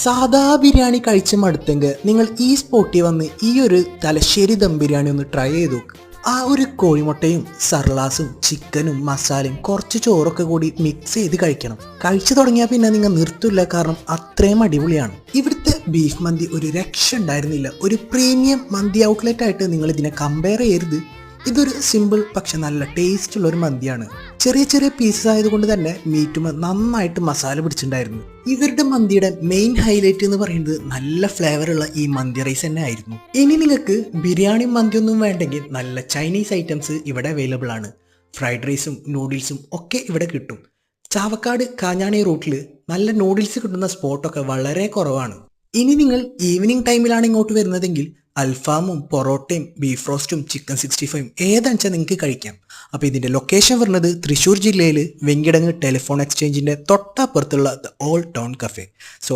സാദാ ബിരിയാണി കഴിച്ച് മടുത്തെങ്കിൽ നിങ്ങൾ ഈ സ്പോട്ടിൽ വന്ന് ഈ ഒരു തലശ്ശേരി ദം ബിരിയാണി ഒന്ന് ട്രൈ ചെയ്ത് നോക്ക്. ആ ഒരു കോഴിമുട്ടയും സർലാസും ചിക്കനും മസാലയും കുറച്ച് ചോറൊക്കെ കൂടി മിക്സ് ചെയ്ത് കഴിക്കണം. കഴിച്ചു തുടങ്ങിയാൽ പിന്നെ നിങ്ങൾ നിർത്തില്ല, കാരണം അത്രയും അടിപൊളിയാണ്. ഇവിടുത്തെ ബീഫ് മന്തി ഒരു രക്ഷ ഉണ്ടായിരുന്നില്ല. ഒരു പ്രീമിയം മന്തി ഔട്ട്ലെറ്റ് ആയിട്ട് നിങ്ങൾ ഇതിനെ കമ്പയർ ചെയ്യരുത്. ഇതൊരു സിമ്പിൾ പക്ഷെ നല്ല ടേസ്റ്റ് ഉള്ള ഒരു മന്തിയാണ്. ചെറിയ ചെറിയ പീസസ് ആയതുകൊണ്ട് തന്നെ മീറ്റും നന്നായിട്ട് മസാല പിടിച്ചിട്ടുണ്ടായിരുന്നു. ഇവരുടെ മന്തിയുടെ മെയിൻ ഹൈലൈറ്റ് എന്ന് പറയുന്നത് നല്ല ഫ്ലേവർ ഉള്ള ഈ മന്തി റൈസ് തന്നെ ആയിരുന്നു. ഇനി നിങ്ങൾക്ക് ബിരിയാണി മന്തിയൊന്നും വേണ്ടെങ്കിൽ നല്ല ചൈനീസ് ഐറ്റംസ് ഇവിടെ അവൈലബിൾ ആണ്. ഫ്രൈഡ് റൈസും നൂഡിൽസും ഒക്കെ ഇവിടെ കിട്ടും. ചാവക്കാട് കാഞ്ഞാണി റൂട്ടിൽ നല്ല നൂഡിൽസ് കിട്ടുന്ന സ്പോട്ടൊക്കെ വളരെ കുറവാണ്. ഇനി നിങ്ങൾ ഈവനിങ് ടൈമിലാണ് ഇങ്ങോട്ട് വരുന്നതെങ്കിൽ അൽഫാമും പൊറോട്ടയും ബീഫ് റോസ്റ്റും ചിക്കൻ 65 ഏതാണെന്ന് വെച്ചാൽ നിങ്ങൾക്ക് കഴിക്കാം. അപ്പോൾ ഇതിൻ്റെ ലൊക്കേഷൻ വരുന്നത് തൃശ്ശൂർ ജില്ലയിൽ വെങ്കിടങ്ങ് ടെലിഫോൺ എക്സ്ചേഞ്ചിൻ്റെ തൊട്ടപ്പുറത്തുള്ള the old town cafe. So